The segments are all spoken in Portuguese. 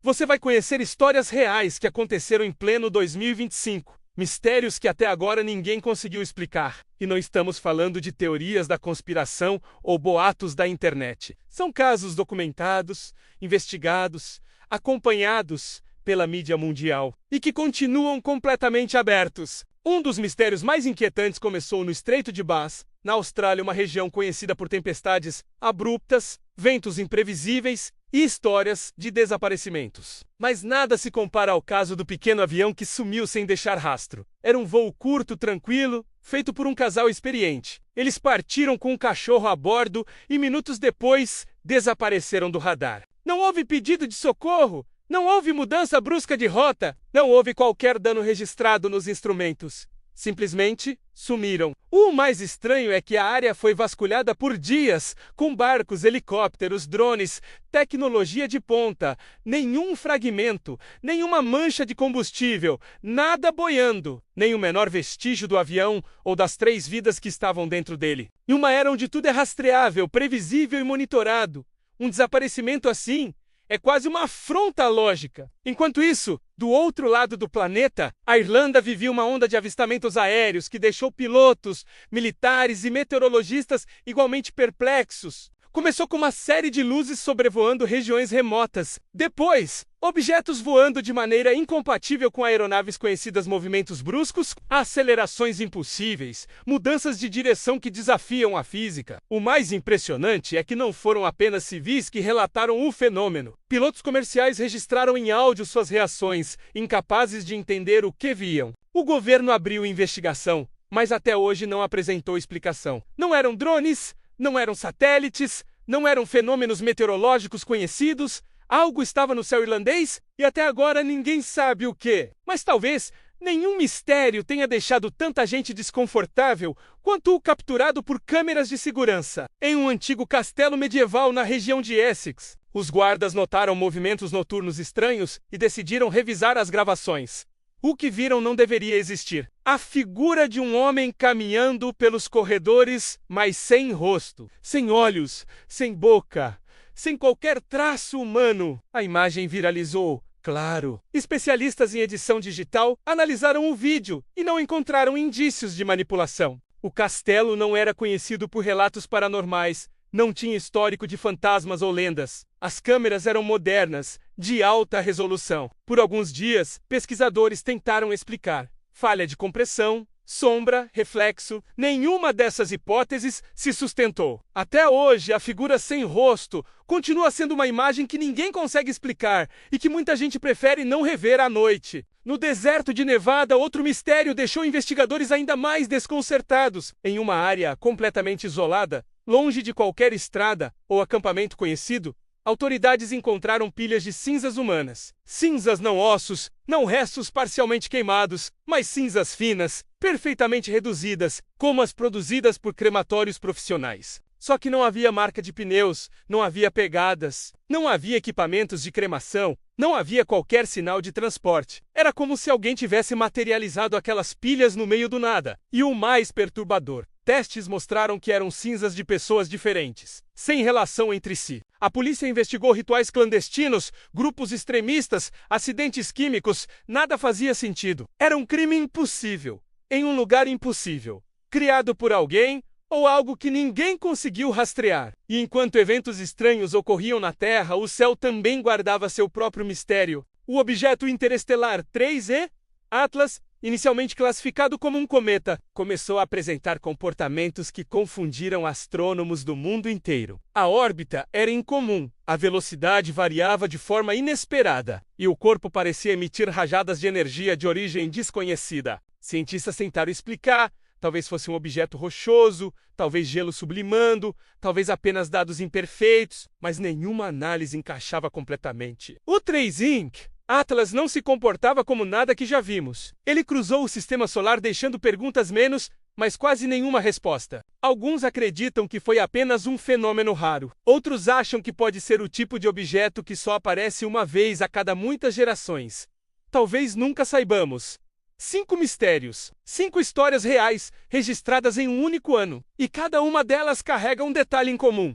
Você vai conhecer histórias reais que aconteceram em pleno 2025. Mistérios que até agora ninguém conseguiu explicar. E não estamos falando de teorias da conspiração ou boatos da internet. São casos documentados, investigados, acompanhados pela mídia mundial e que continuam completamente abertos. Um dos mistérios mais inquietantes começou no Estreito de Bass, na Austrália, uma região conhecida por tempestades abruptas, ventos imprevisíveis e histórias de desaparecimentos. Mas nada se compara ao caso do pequeno avião que sumiu sem deixar rastro. Era um voo curto, tranquilo, feito por um casal experiente. Eles partiram com um cachorro a bordo e minutos depois desapareceram do radar. Não houve pedido de socorro, não houve mudança brusca de rota, não houve qualquer dano registrado nos instrumentos. Simplesmente sumiram. O mais estranho é que a área foi vasculhada por dias, com barcos, helicópteros, drones, tecnologia de ponta, nenhum fragmento, nenhuma mancha de combustível, nada boiando, nem o menor vestígio do avião ou das 3 vidas que estavam dentro dele. Em uma era onde tudo é rastreável, previsível e monitorado, um desaparecimento assim é quase uma afronta à lógica. Enquanto isso, do outro lado do planeta, a Irlanda vivia uma onda de avistamentos aéreos que deixou pilotos, militares e meteorologistas igualmente perplexos. Começou com uma série de luzes sobrevoando regiões remotas. Depois, objetos voando de maneira incompatível com aeronaves conhecidas, movimentos bruscos, acelerações impossíveis, mudanças de direção que desafiam a física. O mais impressionante é que não foram apenas civis que relataram o fenômeno. Pilotos comerciais registraram em áudio suas reações, incapazes de entender o que viam. O governo abriu investigação, mas até hoje não apresentou explicação. Não eram drones, não eram satélites, não eram fenômenos meteorológicos conhecidos, algo estava no céu irlandês e até agora ninguém sabe o que. Mas talvez nenhum mistério tenha deixado tanta gente desconfortável quanto o capturado por câmeras de segurança. Em um antigo castelo medieval na região de Essex, os guardas notaram movimentos noturnos estranhos e decidiram revisar as gravações. O que viram não deveria existir. A figura de um homem caminhando pelos corredores, mas sem rosto, sem olhos, sem boca, sem qualquer traço humano. A imagem viralizou, claro. Especialistas em edição digital analisaram o vídeo e não encontraram indícios de manipulação. O castelo não era conhecido por relatos paranormais, não tinha histórico de fantasmas ou lendas. As câmeras eram modernas, de alta resolução. Por alguns dias, pesquisadores tentaram explicar. Falha de compressão, sombra, reflexo, nenhuma dessas hipóteses se sustentou. Até hoje, a figura sem rosto continua sendo uma imagem que ninguém consegue explicar e que muita gente prefere não rever à noite. No deserto de Nevada, outro mistério deixou investigadores ainda mais desconcertados. Em uma área completamente isolada, longe de qualquer estrada ou acampamento conhecido, autoridades encontraram pilhas de cinzas humanas. Cinzas não ossos, não restos parcialmente queimados, mas cinzas finas, perfeitamente reduzidas, como as produzidas por crematórios profissionais. Só que não havia marca de pneus, não havia pegadas, não havia equipamentos de cremação, não havia qualquer sinal de transporte. Era como se alguém tivesse materializado aquelas pilhas no meio do nada. E o mais perturbador, testes mostraram que eram cinzas de pessoas diferentes, sem relação entre si. A polícia investigou rituais clandestinos, grupos extremistas, acidentes químicos, nada fazia sentido. Era um crime impossível, em um lugar impossível, criado por alguém ou algo que ninguém conseguiu rastrear. E enquanto eventos estranhos ocorriam na Terra, o céu também guardava seu próprio mistério. O objeto interestelar 3E, Atlas, inicialmente classificado como um cometa, começou a apresentar comportamentos que confundiram astrônomos do mundo inteiro. A órbita era incomum, a velocidade variava de forma inesperada, e o corpo parecia emitir rajadas de energia de origem desconhecida. Cientistas tentaram explicar. Talvez fosse um objeto rochoso, talvez gelo sublimando, talvez apenas dados imperfeitos, mas nenhuma análise encaixava completamente. O 3 Inc. Atlas não se comportava como nada que já vimos. Ele cruzou o sistema solar deixando perguntas menos, mas quase nenhuma resposta. Alguns acreditam que foi apenas um fenômeno raro. Outros acham que pode ser o tipo de objeto que só aparece uma vez a cada muitas gerações. Talvez nunca saibamos. 5 mistérios, 5 histórias reais, registradas em um único ano, e cada uma delas carrega um detalhe em comum.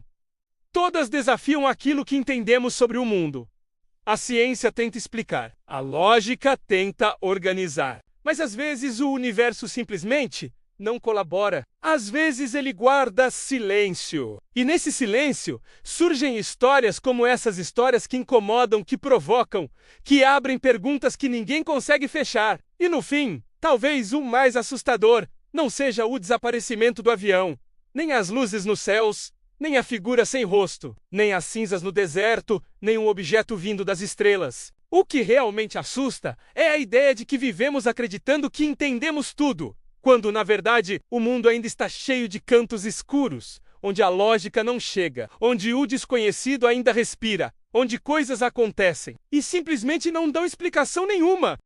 Todas desafiam aquilo que entendemos sobre o mundo. A ciência tenta explicar, a lógica tenta organizar. Mas às vezes o universo simplesmente não colabora. Às vezes ele guarda silêncio. E nesse silêncio surgem histórias como essas histórias que incomodam, que provocam, que abrem perguntas que ninguém consegue fechar. E no fim, talvez o mais assustador não seja o desaparecimento do avião, nem as luzes nos céus, nem a figura sem rosto, nem as cinzas no deserto, nem um objeto vindo das estrelas. O que realmente assusta é a ideia de que vivemos acreditando que entendemos tudo, quando, na verdade, o mundo ainda está cheio de cantos escuros, onde a lógica não chega, onde o desconhecido ainda respira, onde coisas acontecem e simplesmente não dão explicação nenhuma.